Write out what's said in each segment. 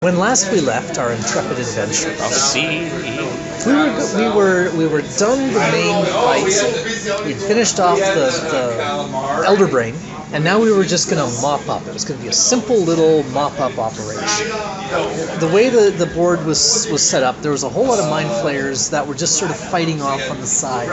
When last we left our intrepid adventure, we were done the main fight. We finished off the Elder Brain, and now we were just going to mop up. It was going to be a simple little mop-up operation. The way the board was set up, there was a whole lot of mind flayers that were just sort of fighting off on the side,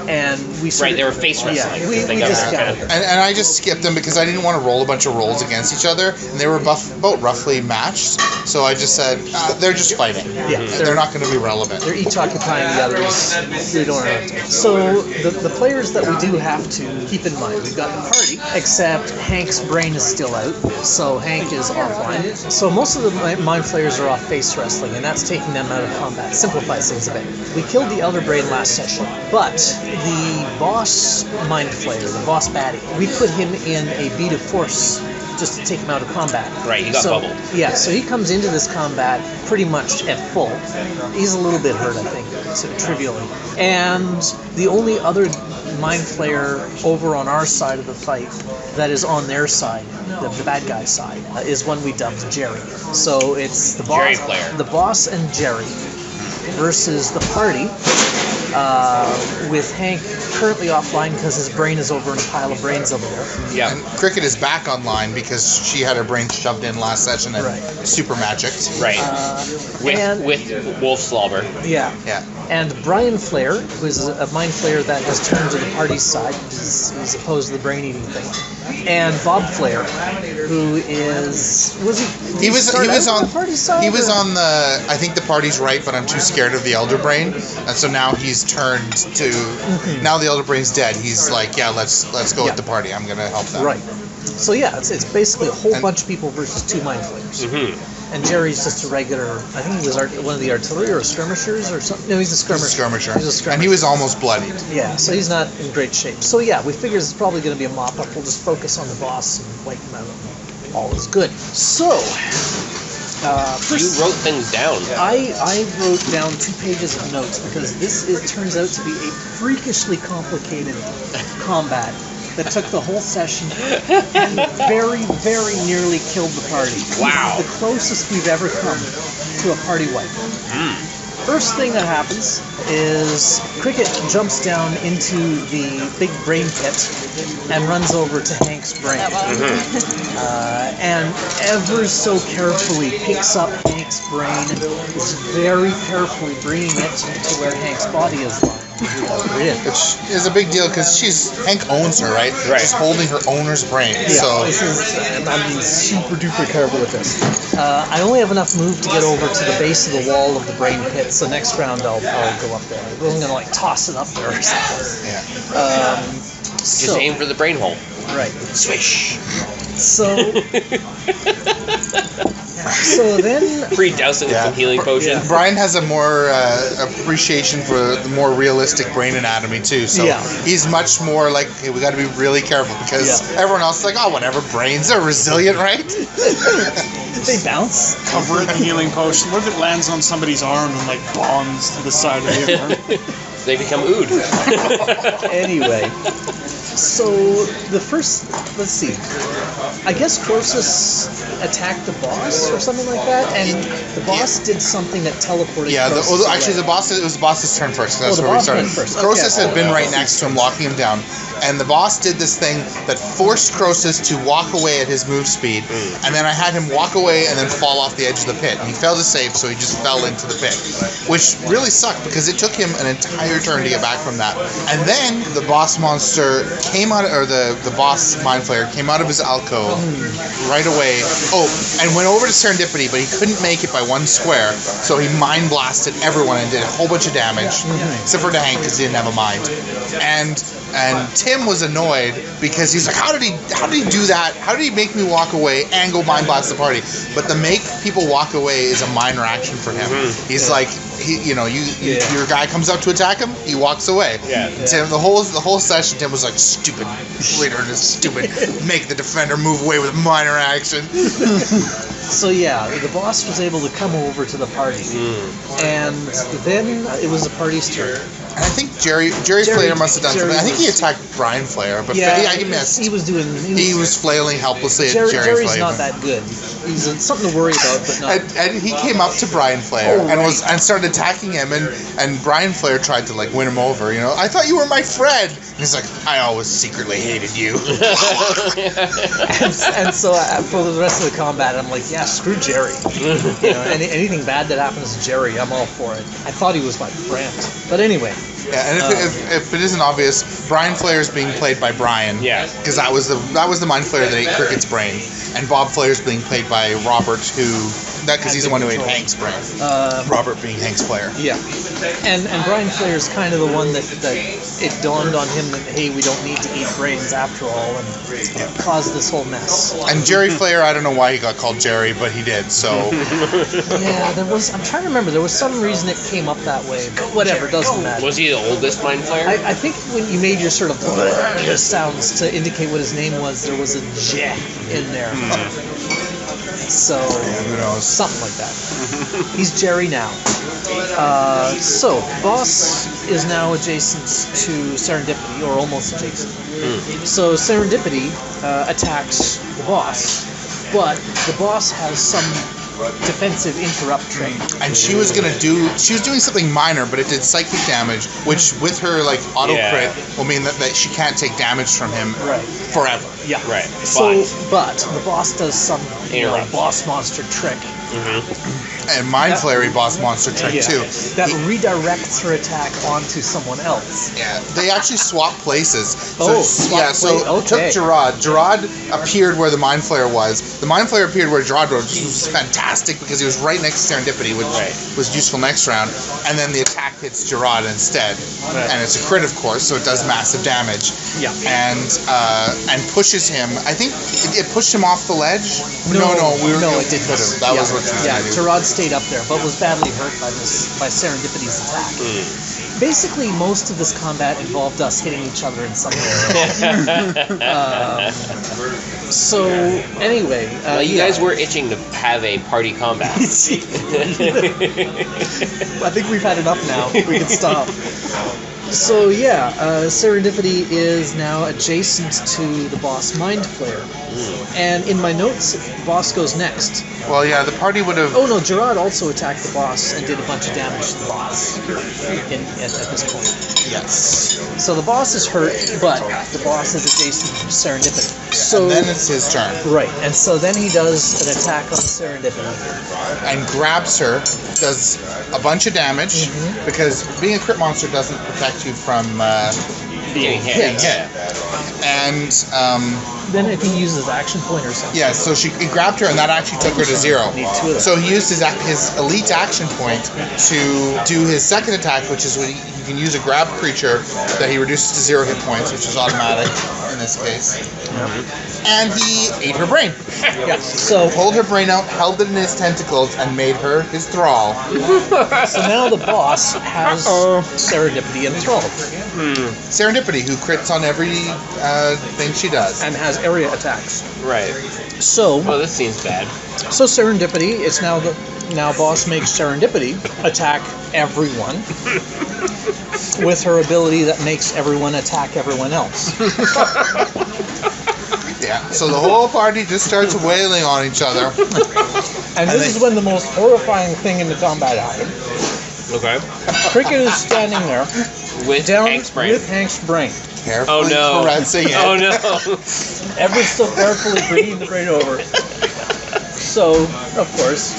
and we they were face wrestling. Yeah, we just got it. And I just skipped them because I didn't want to roll a bunch of rolls against each other, and they were about roughly matched. So I just said they're just fighting. Yeah, they're not going to be relevant. They're each occupying the others. They don't have to. So the players that we do have to keep in mind, we've got the party, except Hank's brain is still out, so Hank is offline. So most of the mind flayers are off face wrestling, and that's taking them out of combat. Simplifies things a bit. We killed the Elder Brain last session, but the boss mind flayer, the boss baddie, we put him in a beat of force just to take him out of combat. Right, he got bubbled. Yeah, so he comes into this combat pretty much at full. He's a little bit hurt, I think, sort of trivially. And the only other mind flayer over on our side of the fight that is on their side, the bad guy side, is one we dubbed Jerry. So it's the boss and Jerry versus the party, with Hank currently offline because his brain is over in a pile of brains over there. Yeah. And Cricket is back online because she had her brain shoved in last session and super magicked. Right. With Wolf Slobber. Yeah. Yeah. And Brian Flair, who is a mind flayer that has turned to the party's side, he's opposed to the brain eating thing. And Bob Flair, who is he was on the party side. He was on the I think the party's right, but I'm too scared of the Elder Brain, and so now he's turned to now the Elder Brain's dead. He's like, yeah, let's go with the party. I'm gonna help them. Right. So yeah, it's basically a whole bunch of people versus two mind flayers. Mm-hmm. And Jerry's just a regular, I think he was one of the artillery or skirmishers or something. No, he's a skirmisher. He's a skirmisher. And he was almost bloodied. Yeah, so he's not in great shape. So yeah, we figure it's probably going to be a mop-up. We'll just focus on the boss and wipe him out. All is good. So, you wrote things down. I wrote down 2 pages of notes because this turns out to be a freakishly complicated combat that took the whole session and very, very nearly killed the party. Wow. This is the closest we've ever come to a party wipe. First thing that happens is Cricket jumps down into the big brain pit and runs over to Hank's brain. And ever so carefully picks up Hank's brain and is very carefully bringing it to where Hank's body is lying. Which is a big deal because Hank owns her, right? She's holding her owner's brain. Yeah, so I'm being super duper careful with this. I only have enough move to get over to the base of the wall of the brain pit, so next round I'll go up there. I'm gonna toss it up there or something. Yeah. Just aim for the brain hole. Right. Swish. So then Pre-dousing with some healing potion. Yeah. Brian has a more appreciation for the more realistic brain anatomy too, so he's much more like, hey, we got to be really careful because everyone else is like, oh, whatever, brains are resilient, right? They bounce. Cover it in healing potion. What if it lands on somebody's arm and bonds to the side of the arm? They become ood. Anyway, so the first, let's see, I guess Croesus attacked the boss or something like that, and the boss did something that teleported Croesus actually it was the boss's turn first. That's where we started. Croesus had been right next to him, locking him down, and the boss did this thing that forced Croesus to walk away at his move speed, and then I had him walk away and then fall off the edge of the pit, and he failed to save, so he just fell into the pit, which really sucked because it took him an entire turn to get back from that. And then the boss monster came out, or the boss mind flayer came out of his alcove right away. Oh, and went over to Serendipity, but he couldn't make it by 1 square, so he mind blasted everyone and did a whole bunch of damage, except for the Hank because he didn't have a mind. And Tim was annoyed because he's like, how did he do that? How did he make me walk away and go mind blast the party? But the make people walk away is a minor action for him. He's like, your guy comes up to attack him, he walks away. Tim, the whole session, Tim was like, stupid leader, stupid. Make the defender move away with a minor action. So yeah, the boss was able to come over to the party, and then it was the party's turn. And I think Jerry Flayer must have done something. I think he attacked Brian Flayer, but he missed. He was flailing helplessly at Jerry Jerry's Flayer. not that good. He's something to worry about, but not. And he came up to Brian Flayer and started attacking him, and Brian Flayer tried to like win him over. You know, I thought you were my friend. And he's like, I always secretly hated you. and so for the rest of the combat, I'm like, yeah, screw Jerry. You know, anything bad that happens to Jerry, I'm all for it. I thought he was my friend, but anyway. Yeah, and if it isn't obvious, Brian Flayer's being played by Brian. Yeah. Because that was the mind flayer that ate Cricket's brain, and Bob Flayer's being played by Robert, because he's the one who ate Hank's brain. Robert being Hank's Flayer. Yeah. And Brian Flayer's kind of the one that it dawned on him that, hey, we don't need to eat brains after all, and caused this whole mess. And Jerry Flayer, I don't know why he got called Jerry, but he did. So. Yeah, I'm trying to remember. There was some reason it came up that way, but whatever, doesn't matter. Was he the oldest mind flayer? I think when you made your sort of sounds to indicate what his name was, there was a J in there. So, who knows? Something like that. He's Jerry now. So, boss is now adjacent to Serendipity, or almost adjacent. So, Serendipity attacks the boss, but the boss has some defensive interrupt trait. And she was doing something minor, but it did psychic damage, which with her like auto crit will mean that she can't take damage from him forever. Yeah. Right. So, but the boss does some boss monster trick. And mind flayery boss monster trick too. That redirects her attack onto someone else. Yeah. They actually swap places. Okay. Took Gerard. Gerard appeared where the mind flayer was. The mind flayer appeared where Gerard was, which was fantastic because he was right next to Serendipity, which was useful next round. And then the attack hits Gerard instead. And it's a crit, of course, so it does massive damage. Yeah. And pushes him. I think it pushed him off the ledge. No, it didn't. That was what Gerard stayed up there, but was badly hurt by Serendipity's attack. Basically, most of this combat involved us hitting each other in some way. So anyway, you guys were itching to have a party combat. I think we've had enough now. We can stop. So Serendipity is now adjacent to the boss Mind Flayer. And in my notes, the boss goes next. Well, yeah, the party would have... Oh no, Gerard also attacked the boss and did a bunch of damage to the boss at this point. Yes. So the boss is hurt, but the boss is adjacent to Serendipity. So, and then it's his turn. Right, and so then he does an attack on Serendipity. And grabs her, does a bunch of damage, because being a crit monster doesn't protect you from being hit. And then if he uses action point or something. Yeah, so he grabbed her, and that actually took her to 0. So he used his elite action point to do his second attack, which is when he can use a grab creature that he reduces to 0 hit points, which is automatic in this case. And he ate her brain. So pulled her brain out, held it in his tentacles, and made her his thrall. So now the boss has Serendipity enthralled. Serendipity, who crits on every thing she does. And has area attacks. Right. So... Oh, this seems bad. So Serendipity, it's now boss makes Serendipity attack everyone with her ability that makes everyone attack everyone else. Yeah, so the whole party just starts wailing on each other. And this is when the most horrifying thing in the combat happened. Okay. Cricket is standing there with Hank's brain. Carefully caressing it. Oh no. Ever so carefully bringing the brain over. So, of course,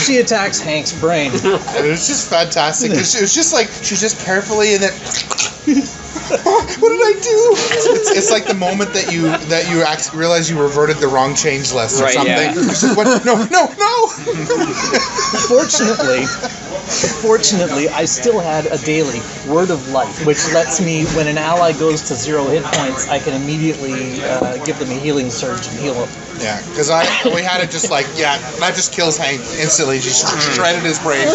she attacks Hank's brain. And it was just fantastic. It was just like, she was just carefully, and then... What did I do? It's like the moment that you realize you reverted the wrong change list or something. Yeah. It's just, what? No! Fortunately, I still had a daily Word of Life, which lets me, when an ally goes to 0 hit points, I can immediately give them a healing surge and heal them. Yeah, because we had it just like, that just kills Hank instantly. She shredded his brain.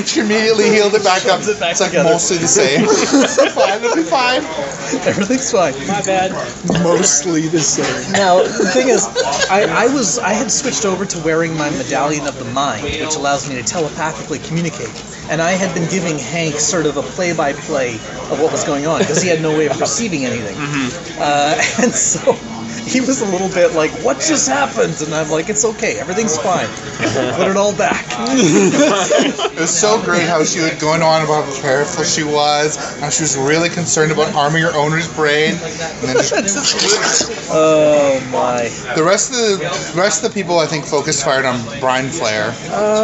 She immediately healed it back up. It's like together. mostly the same. It'll be fine. Everything's fine. My bad. Mostly the same. Now, the thing is, I had switched over to wearing my medallion of the mind, which allows me to telepathically communicate. And I had been giving Hank sort of a play-by-play of what was going on, because he had no way of perceiving anything. And so he was a little bit like, what just happened? And I'm like, it's okay, everything's fine. Put it all back. It was so great how she was going on about how careful she was, how she was really concerned about harming her owner's brain, and then just... Oh my. The rest of the people, I think, focused fired on Brian Flayer,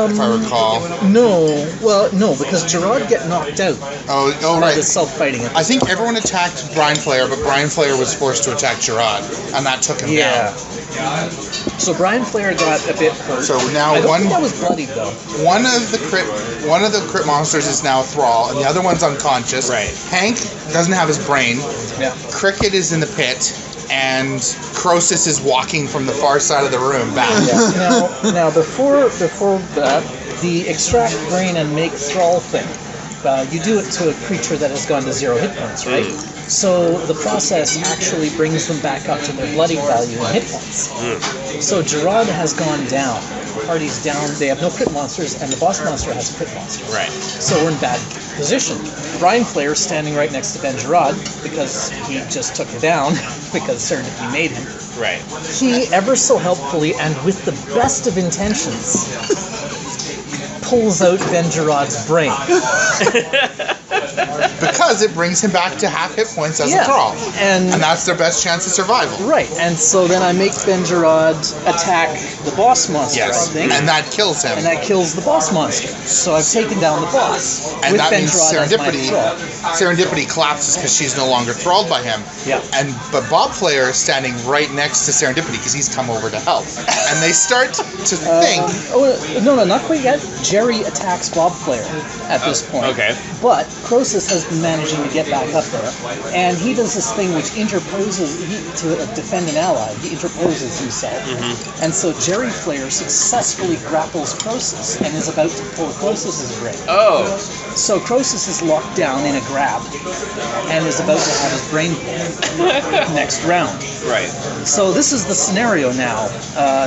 if I recall. No, because Gerard get knocked out Oh, by right. the self-fighting. I think everyone attacked Brian Flayer, but Brian Flayer was forced to attack Gerard, and that took him down. So Brian Flayer got a bit hurt. So now I don't think that was bloodied though. One of the crit monsters is now Thrall, and the other one's unconscious. Right. Hank doesn't have his brain. Yeah. Cricket is in the pit, and Croesus is walking from the far side of the room back. Now before that, the extract brain and make Thrall thing, you do it to a creature that has gone to 0 hit points, right? So the process actually brings them back up to their bloody value and hit points. So Gerard has gone down. The party's down. They have no crit monsters, and the boss monster has a crit monster. Right. So we're in bad position. Brian Flayer standing right next to Ben Gerard because he just took him down because Serendipity made him. Right. He ever so helpfully and with the best of intentions pulls out Ben Gerard's brain. Because it brings him back to half hit points as a Thrall. And that's their best chance of survival. right, and so then I make Ben Gerard attack the boss monster, I think. And that kills him. And that kills the boss monster. So I've taken down the boss. And with that Ben means Gerard as my thrall. Serendipity collapses because she's no longer thralled by him. Yeah. But Bob Flayer is standing right next to Serendipity because he's come over to help. And they start to think. No, not quite yet. Jerry attacks Bob Flayer at this point. Okay. But Croesus has been managing to get back up there, and he does this thing which interposes to defend an ally. He interposes himself, and so Jerry Flayer successfully grapples Croesus and is about to pull Croesus's brain. Oh. So Croesus is locked down in a grab and is about to have his brain pulled next round. Right. So this is the scenario now.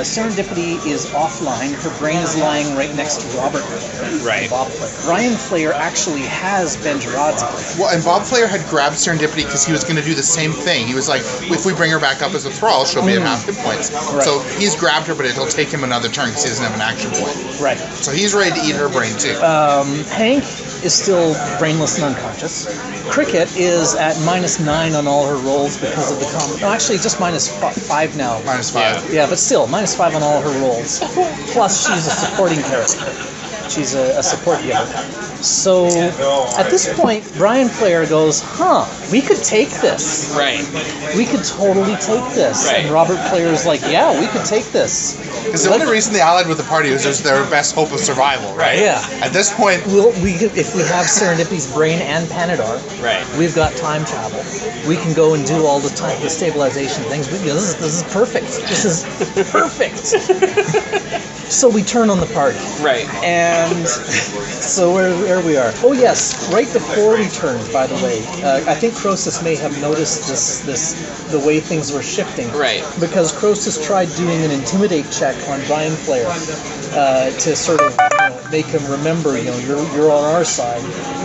Serendipity is offline. Her brain is lying right next to Robert Flayer. Right. Bob Flayer. Brian Flayer actually has Ben Gerard's brain. Well, and Bob Flayer had grabbed Serendipity because he was going to do the same thing. He was like, if we bring her back up as a thrall, she'll be at half hit points. Right. So he's grabbed her, but it'll take him another turn because he doesn't have an action point. Right. So he's ready to eat her brain too. Hank is still brainless and unconscious. Cricket is at -9 on all her rolls because of the combat. No, actually, just -5 now. -5. Yeah, but still, -5 on all her rolls. Plus, she's a supporting character. She's a support giver. So, at this point, Brian Flayer goes, we could take this. Right. We could totally take this. Right. And Robert Flayer's like, yeah, we could take this. Because the only reason they allied with the party was just their best hope of survival, right? Yeah. At this point, If we have Serendipity's brain and Panadar, Right. we've got time travel. We can go and do all the stabilization things. This is perfect. This is perfect. So we turn on the party. Right. And so where we are. Oh yes, right before we turned, by the way, I think Croesus may have noticed the way things were shifting. Right. Because Croesus tried doing an intimidate check on Brian Flayer to sort of make him remember, you're on our side,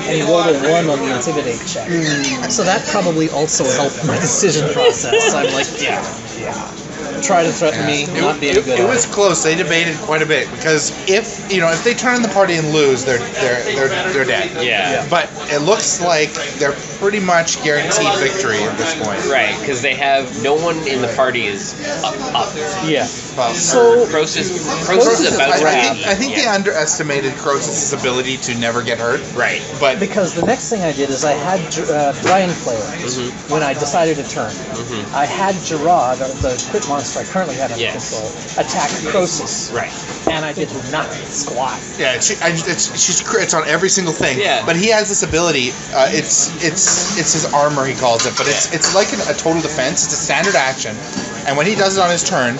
and he rolled a 1 on the intimidate check. So that probably also helped my decision process. I'm like, yeah. Try to threaten me, not being good. It was close. They debated quite a bit because if they turn the party and lose, they're dead. Yeah. But it looks like they're pretty much guaranteed victory at this point. Right, because they have no one in the party is up. Yeah. Well, So Croesus is about to I think they underestimated Croesus' ability to never get hurt. Right. But because the next thing I did is I had Brian Flayer when I decided to turn. I had Gerard, the crit monster I currently had under control, attack Croesus. Right. And I did nothing. Squat. yeah, she's crits on every single thing. Yeah. But he has this ability. It's his armor, he calls it. But it's like a total defense. It's a standard action, And when he does it on his turn,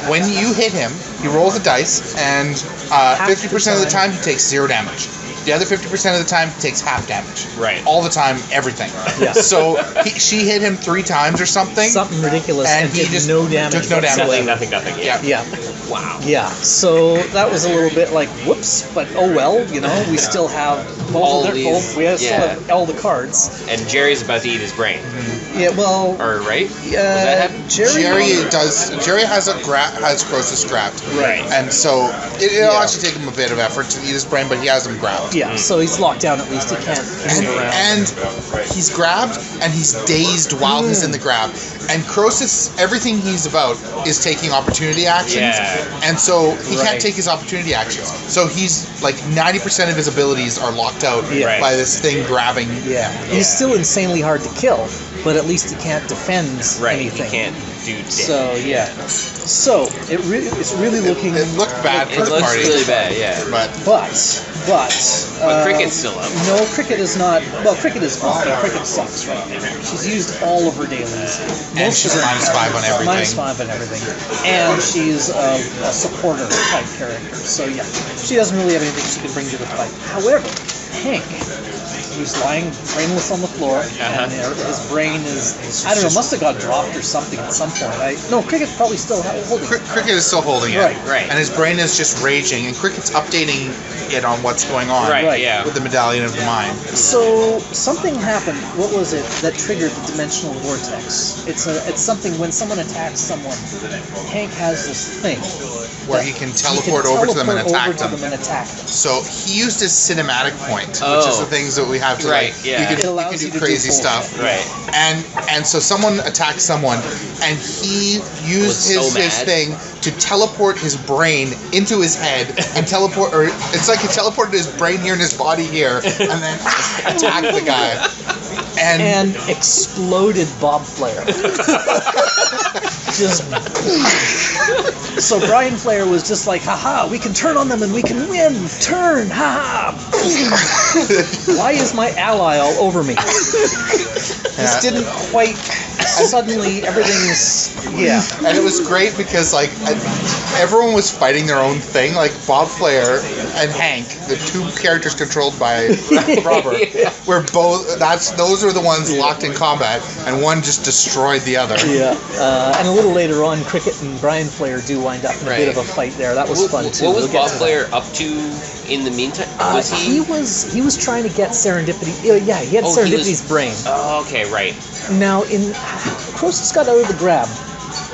when you hit him, he rolls a dice, and 50% of the time he takes 0 damage. The other 50% of the time, he takes half damage. Right. All the time, everything. Yeah. So she hit him 3 times or something. Something ridiculous, and he did just no damage. took no damage. Nothing. Yeah. Yeah. Wow. Yeah. So that was a little bit like, whoops, but oh well, we still have All these- still have all the cards. And Jerry's about to eat his brain. Yeah, well, Or, right? yeah, Jerry has Croesus grabbed. Right. And so it'll actually take him a bit of effort to eat his brain, but he has him grabbed. Yeah, so he's locked down at least. He can't move around. And he's grabbed, and he's dazed while he's in the grab. And Croesus, everything he's about is taking opportunity actions. Yeah. And so he Right. can't take his opportunity actions. So he's like 90% of his abilities are locked out Yeah. by this thing grabbing. Yeah, he's still insanely hard to kill, but at least he can't defend anything. He can't do damage. So yeah, so it's really looking. It looked bad for It the looks party. really bad, yeah. But But Cricket's still up. No, Cricket is not. Well, Cricket is fine. Cricket sucks right now. She's used all of her dailies. And she's -5 on everything. -5 on everything. And she's a supporter type character. So yeah, she doesn't really have anything she can bring to the fight. However, Hank, who's lying brainless on the floor, and his brain is, I don't know, must have got dropped or something at some point. No, Cricket's probably still holding it. Cricket is still holding it. Right. And his brain is just raging, and Cricket's updating it on what's going on. Right, yeah. With the Medallion of the Mind. So something happened. What was it that triggered the dimensional vortex? It's something when someone attacks someone. Hank has this thing Where that he can teleport over to them and attack them. them. So he used his cinematic point, which is the things that we have to Right, like. yeah. You It can allows you do to crazy do stuff. Right. And so someone attacks someone, and he used Was so his mad. thing to teleport his brain into his head and teleport, or it's like he teleported his brain here and his body here, and then attacked the guy. And exploded Bob Flayer. Just so Brian Flayer was just like, haha, we can turn on them and we can win. Turn, haha. Why is my ally all over me? This didn't quite. Suddenly, everything's And it was great because like everyone was fighting their own thing. Like Bob Flayer and Hank, the 2 characters controlled by Robert, were both. Those were the ones locked in combat, and one just destroyed the other. Yeah, and a little later on, Cricket and Brian Flayer do wind up in a bit of a fight there. That was fun too. What was We'll get Bob to Flayer up to in the meantime? Was he was trying to get Serendipity. Yeah, he had Serendipity's brain. Oh, okay, right. Now, Croesus got out of the grab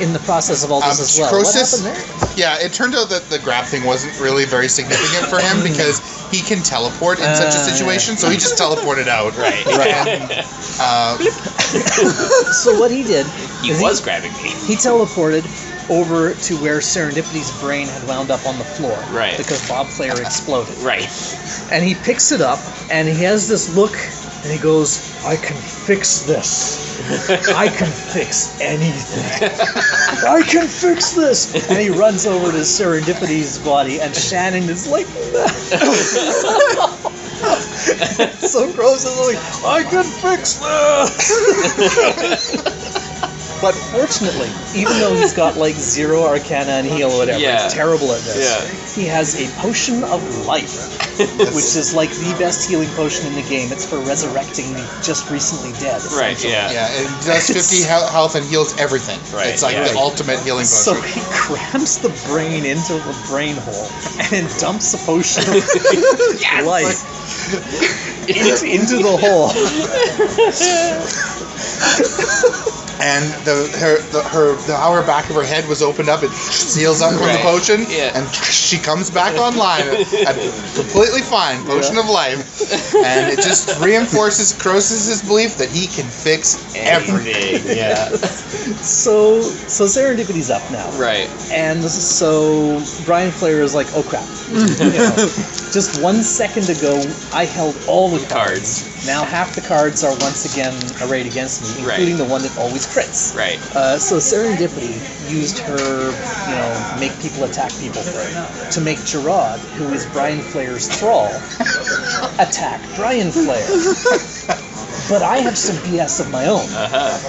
in the process of all this as well. Croesus, what happened there? Yeah, it turned out that the grab thing wasn't really very significant for him because he can teleport in such a situation, so he just teleported out. Right. And, So what he did He is was grabbing me. he teleported over to where Serendipity's brain had wound up on the floor. Right. Because Bob Flayer exploded. Right. And he picks it up, and he has this look, and he goes, I can fix this. I can fix anything. I can fix this. And he runs over to Serendipity's body, and Shannon is like, so Croesus is like, I can fix this. But fortunately, even though he's got like 0 arcana and heal or whatever, he's terrible at this. He has a potion of life, which is like the best healing potion in the game. It's for resurrecting the just recently dead. Right, essentially. yeah. it does 50 health and heals everything. Right, It's like the ultimate healing So potion. he crams the brain into the brain hole and then dumps the potion of life into the hole. And how her back of her head was opened up, it seals up from the potion, and she comes back online, completely fine, potion of life, and it just reinforces Croesus' belief that he can fix everything. So Serendipity's up now. Right. And so Brian Flayer is like, oh crap. Just 1 second ago, I held all the cards. Now half the cards are once again arrayed against me, including the one that always crits. Right. So Serendipity used her, make people attack people to make Gerard, who is Brian Flayer's thrall, attack Brian Flayer. But I have some BS of my own.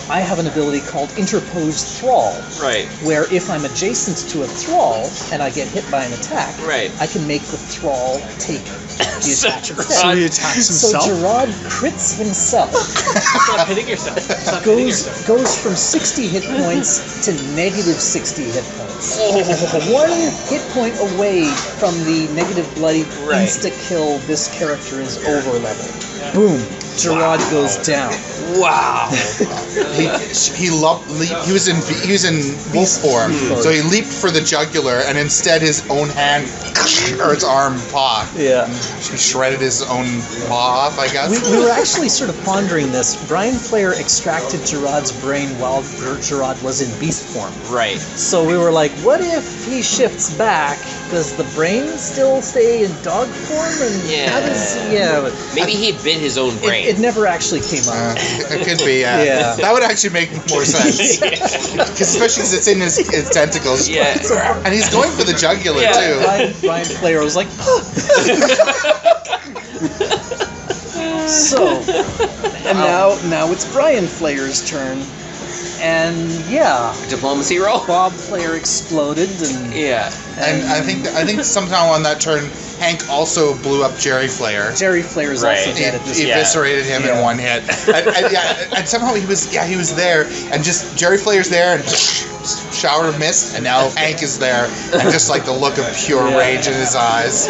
I have an ability called interposed thrall. Right. Where if I'm adjacent to a thrall and I get hit by an attack, Right. I can make the thrall take the attack instead. So he attacks himself? So Gerard crits himself. Stop hitting yourself. Stop hitting yourself. Goes from 60 hit points to negative 60 hit points. One hit point away from the negative bloody insta-kill, this character is over level. Boom. Gerard goes down. Wow. He was in wolf form, so he leaped for the jugular, and instead his own hand or his arm paw. Yeah. He shredded his own paw off, I guess. We were actually sort of pondering this. Brian Flayer extracted Gerard's brain while Gerard was in beast form. Right. So we were like, what if he shifts back? Does the brain still stay in dog form? And how does, Maybe he bit his own brain. It never actually came up. It could be, yeah. That would actually make more sense. Because especially because it's in his tentacles. Yeah. And he's going for the jugular, too. Brian Flayer was like, So, and now it's Brian Flayer's turn. And diplomacy roll. Bob Flayer exploded, and and I think somehow on that turn, Hank also blew up Jerry Flayer. Jerry Flayer's also dead at this He eviscerated him in one hit. and somehow he was there, and just Jerry Flayer's there, and shower of mist, and now Hank is there, and just like the look of pure rage in his eyes.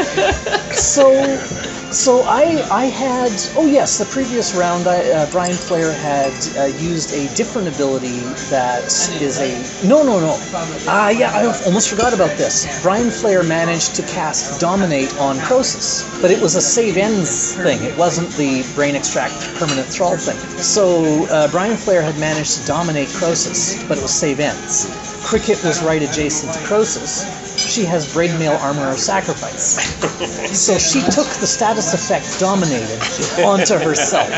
So I had, the previous round, Brian Flayer had used a different ability that is I almost forgot about this. Brian Flayer managed to cast Dominate on Croesus, but it was a save ends thing. It wasn't the brain extract permanent thrall thing. So Brian Flayer had managed to dominate Croesus, but it was save ends. Cricket was right adjacent to Croesus. She has braid mail armor of sacrifice. So she took the status effect Dominated onto herself.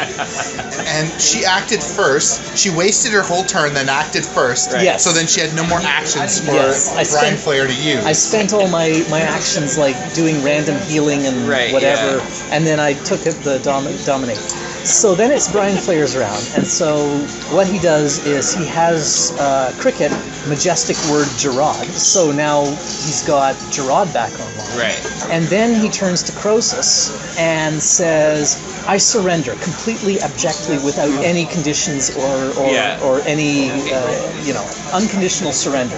And she acted first. She wasted her whole turn, then acted first. Right. Yes. So then she had no more actions for Brian Flayer to use. I spent all my actions like doing random healing and whatever, and then I took the Dominate. So then it's Brian Flayer's round, and so what he does is he has Cricket, majestic word Gerard, so now he's got Gerard back online. Right. And then he turns to Croesus and says, I surrender completely abjectly without any conditions or any, unconditional surrender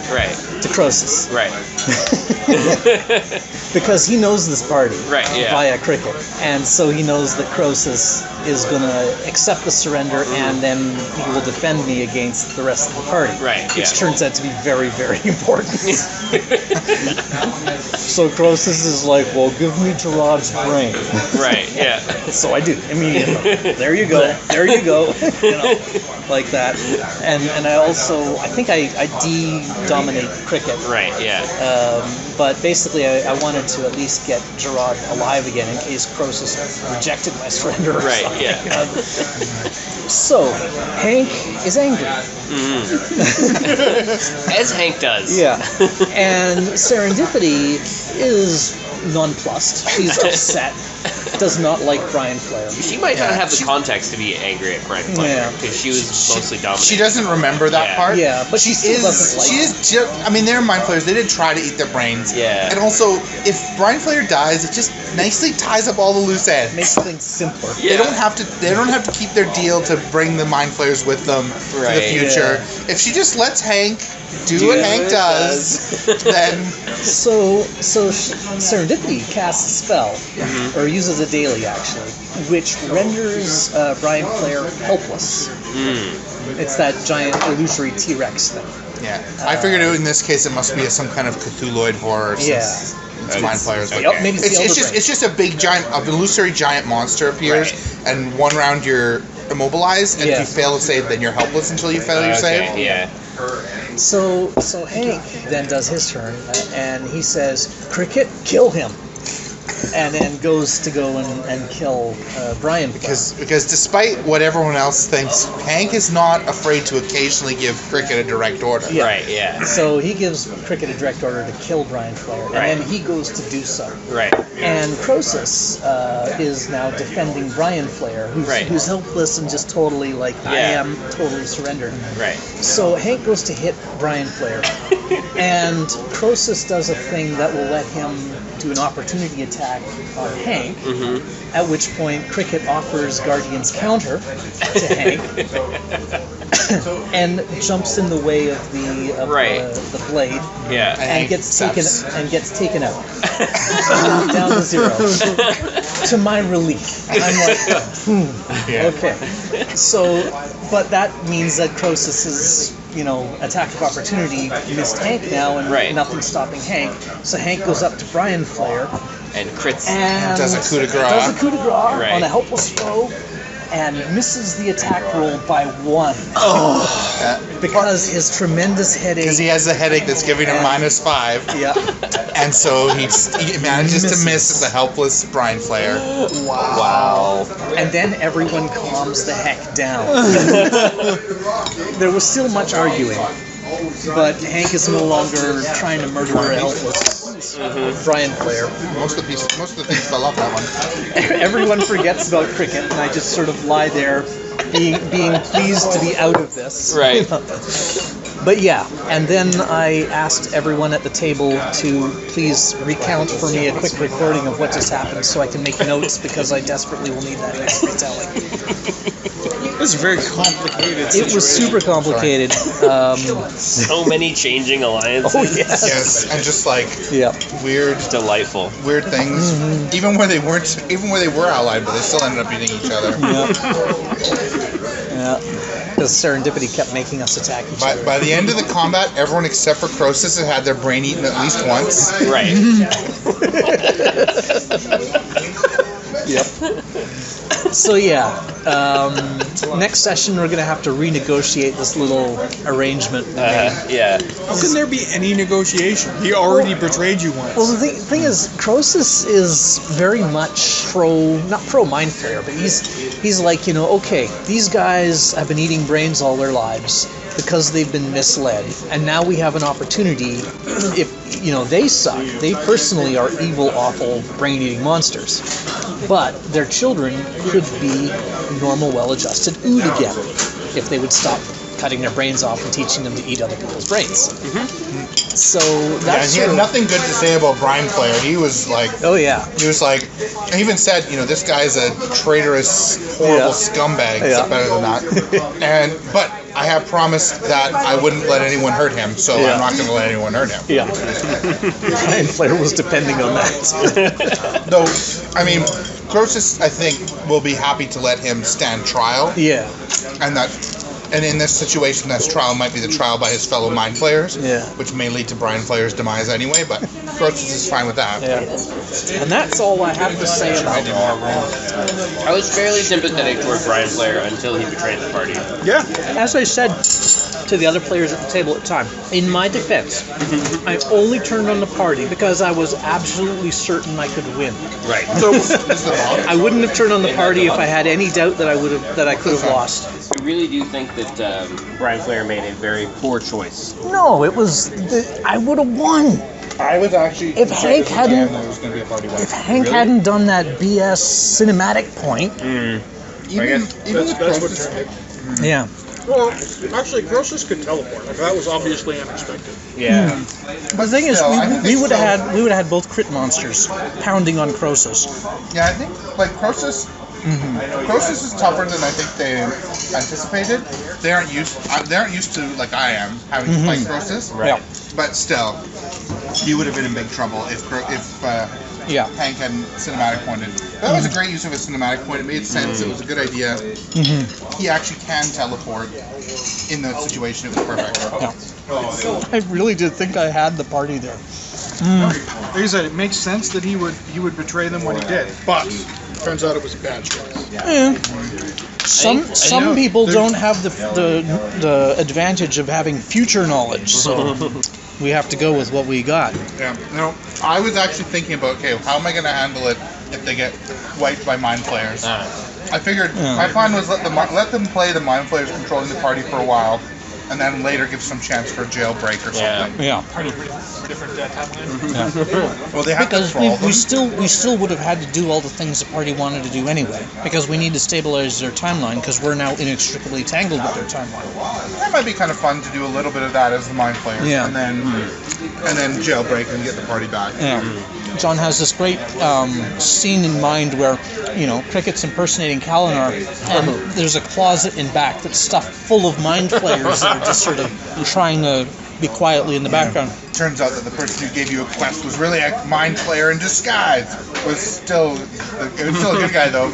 to Croesus. Right. Because he knows this party via Cricket, and so he knows that Croesus is going to accept the surrender, and then he will defend me against the rest of the party. Right. Which turns out to be very, very important. So Croesus is like, well, give me Gerard's brain. Right, yeah. So I do, immediately. There you go. There you go. Like that. And I also, I think I de-dominate Cricket. Right, yeah. But basically, I wanted to at least get Gerard alive again in case Croesus rejected my surrender or something. Yeah. So, Hank is angry. As Hank does. Yeah. And Serendipity is nonplussed. She's upset. Does not like Brian Flayer. She might not have the context to be angry at Brian Flayer because she was mostly dominated. She doesn't remember that part. Yeah, but she still doesn't like him. They're mind flayers. They did try to eat their brains. Yeah. And also, if Brian Flayer dies, it just nicely ties up all the loose ends. Makes things simpler. They Yeah. don't have to keep their deal to bring the mind flayers with them for the future. Yeah. If she just lets Hank do what Hank does, then so Serendipity casts a spell, or uses a daily actually, which renders Brian Flayer helpless. It's that giant illusory T-Rex thing. Yeah, I figured in this case it must be some kind of Cthulhuid horror. It's mind flayers. Maybe it's just a big giant, illusory giant monster appears, and one round you're immobilized, and if you fail to save, then you're helpless until you fail your save. Yeah. So Hank then does his turn, and he says, Cricket, kill him. and then goes to go and kill Brian. Because despite what everyone else thinks, Hank is not afraid to occasionally give Cricket a direct order. Yeah. Right, yeah. So he gives Cricket a direct order to kill Brian Flayer, Right. and then he goes to do so. Right. And Croesus is now defending Brian Flayer, who's helpless and just totally like, I am totally surrendered. Right. So Hank goes to hit Brian Flayer, and Croesus does a thing that will let him do an opportunity attack on Hank, at which point Cricket offers Guardian's counter to Hank, and jumps in the way of the blade, and gets taken out down to 0. To my relief, I'm like, okay. So, but that means that Croesus's attack of opportunity missed Hank now, and nothing's stopping Hank. So Hank goes up to Brian Flayer and crits and does a coup de grace on a helpless foe, and misses the attack roll by 1. Because his tremendous headache. Because he has a headache that's giving him -5. Yeah. And so he manages to miss the helpless Brian Flayer. Wow. And then everyone calms the heck down. There was still much arguing, but Hank is no longer trying to murder a helpless Brian Flayer. Most of the things fell off that one. Everyone forgets about Cricket, and I just sort of lie there, being pleased to be out of this. Right. But yeah, and then I asked everyone at the table to please recount for me a quick recording of what just happened so I can make notes, because I desperately will need that next retelling. It was very complicated. It was super complicated. So many changing alliances. Oh yes. Yes, and just like weird, delightful, weird things. Even where they were allied, but they still ended up beating each other. Yeah. Because serendipity kept making us attack each other. By the end of the combat, everyone except for Croesus had their brain eaten at least once. Right. Yep. So next session we're gonna have to renegotiate this little arrangement. Yeah. How can there be any negotiation? He already betrayed you once. Well, the thing is, Croesus is very much not pro mindflayer, but he's like, okay, these guys have been eating brains all their lives because they've been misled, and now we have an opportunity. If they suck, they personally are evil, awful, brain-eating monsters, but their children could be normal, well-adjusted Ood again if they would stop cutting their brains off and teaching them to eat other people's brains. So that's he had nothing good to say about Brian Flayer. He was like, he was like, he even said, this guy's a traitorous, horrible scumbag. Except better than that. But I have promised that I wouldn't let anyone hurt him, so I'm not going to let anyone hurt him. Yeah. Brian Flayer was depending on that. Though, I mean, Croesus, I think, will be happy to let him stand trial. Yeah. And in this situation, that trial might be the trial by his fellow mind flayers, which may lead to Brian Flayer's demise anyway, but Croesus is fine with that. Yeah. And that's all I have to say about it. I was fairly sympathetic toward Brian Flayer until he betrayed the party. Yeah. As I said to the other players at the table at the time, in my defense, I only turned on the party because I was absolutely certain I could win. Right. So I wouldn't have turned on the party if I had any doubt that I could have lost. You really do think that Brian Flayer made a very poor choice? No, it was. I would have won. I was actually. If Hank hadn't. If Hank hadn't done that BS cinematic point. Even that's what turned it. Yeah. Well, actually, Croesus could teleport. Like, that was obviously unexpected. Yeah. The thing is, we would have had both crit monsters pounding on Croesus. Yeah, I think like Croesus. Croesus is tougher than I think they anticipated. They aren't used to like I am having to fight Croesus. Right. But still, you would have been in big trouble if Hank hadn't cinematic pointed. That was a great use of a cinematic point. It made sense. It was a good idea. He actually can teleport in that situation. It was perfect. I really did think I had the party there. Like I said, it makes sense that he would betray them when he did, but Turns out it was a bad choice. Yeah. Some people don't have the advantage of having future knowledge, so we have to go with what we got. Yeah. No, I was actually thinking about, okay, how am I going to handle it if they get wiped by mind flayers? I figured my plan was let them play the mind flayers controlling the party for a while, and then later give some chance for a jailbreak or something. Yeah. Party for different timeline. Well, they have Because to control them. we still would have had to do all the things the party wanted to do anyway, because we need to stabilize their timeline, because we're now inextricably tangled with their timeline. That might be kind of fun to do a little bit of that as the mind flayers, Yeah. and then jailbreak and get the party back. Yeah. John has this great scene in mind where, Cricket's impersonating Kalinar, and there's a closet in back that's stuffed full of mind flayers that are just sort of trying to be quietly in the background. Turns out that the person who gave you a quest was really a mind flayer in disguise. It was still a good guy though.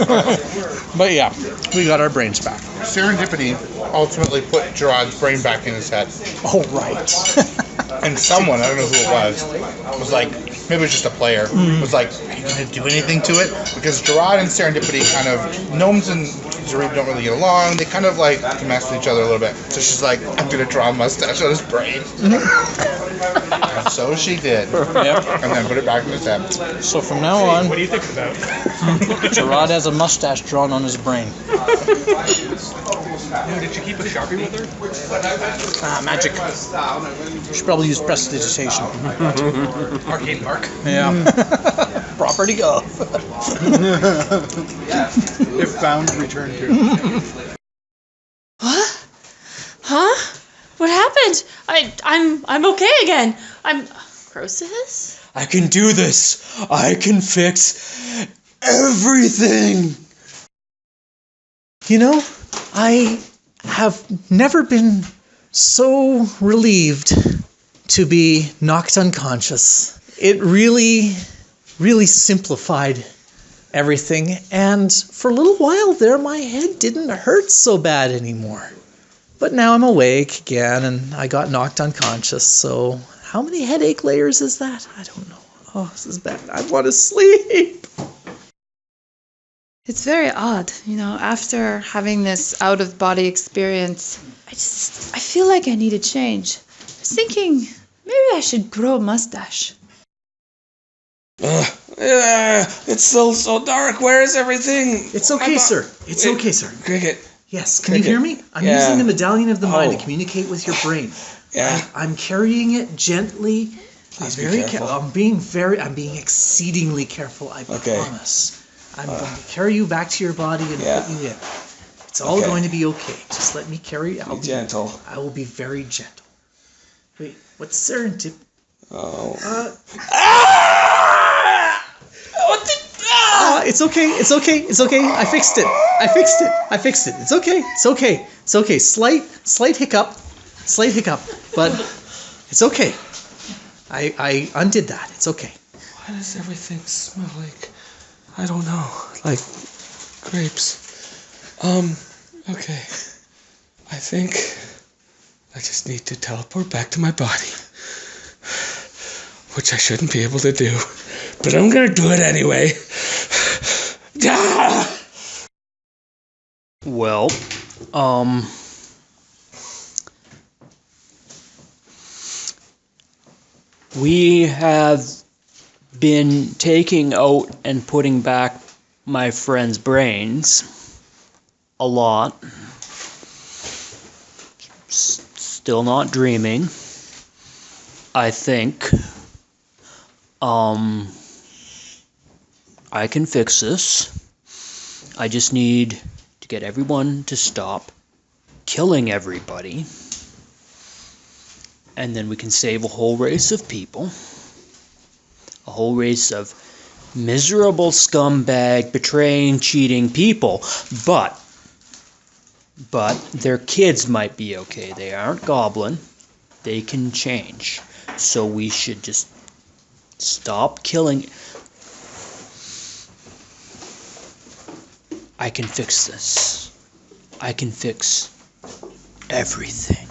But yeah, we got our brains back. Serendipity ultimately put Gerard's brain back in his head. Oh, right. And someone, I don't know who it was like, maybe it was just a player, was like, are you going to do anything to it? Because Gerard and Serendipity kind of, gnomes and Zarib don't really get along. They kind of like mess with each other a little bit. So she's like, I'm going to draw a mustache on his brain. And so she did. Yep. And then put it back in his head. So from now on, What do you think about? Gerard has a mustache drawn on his brain. Did you keep a Sharpie with her? Magic. Should probably use prestidigitation. Arcane Mark. Yeah. Property go. If found, return to. What? Huh? What happened? I'm okay again. Croesus? I can do this. I can fix everything. I have never been so relieved to be knocked unconscious. It really, really simplified everything, and for a little while there my head didn't hurt so bad anymore. But now I'm awake again, and I got knocked unconscious, so how many headache layers is that? I don't know. Oh, this is bad. I want to sleep. It's very odd, after having this out-of-body experience, I feel like I need a change. I was thinking, maybe I should grow a mustache. It's still so dark. Where is everything? It's okay, sir. It's okay, sir. Cricket. Yes, can you hear me? I'm using the medallion of the mind to communicate with your brain. Yeah. I'm carrying it gently. I'm being exceedingly careful, I promise. I'm going to carry you back to your body and put you in. It's all going to be okay. Just let me carry you. Be gentle. I will be very gentle. Wait, what's serendipity? Oh. It's okay. It's okay. It's okay. I fixed it. It's okay. Slight hiccup, but it's okay. I undid that. It's okay. Why does everything smell like, I don't know, like grapes? Okay. I think I just need to teleport back to my body. Which I shouldn't be able to do. But I'm gonna do it anyway. Well, we have been taking out and putting back my friend's brains a lot. Still not dreaming, I think. I can fix this. I just need to get everyone to stop killing everybody. And then we can save a whole race of people. A whole race of miserable scumbag, betraying, cheating people. But their kids might be okay. They aren't goblin. They can change. So we should just stop killing. I can fix this. I can fix everything.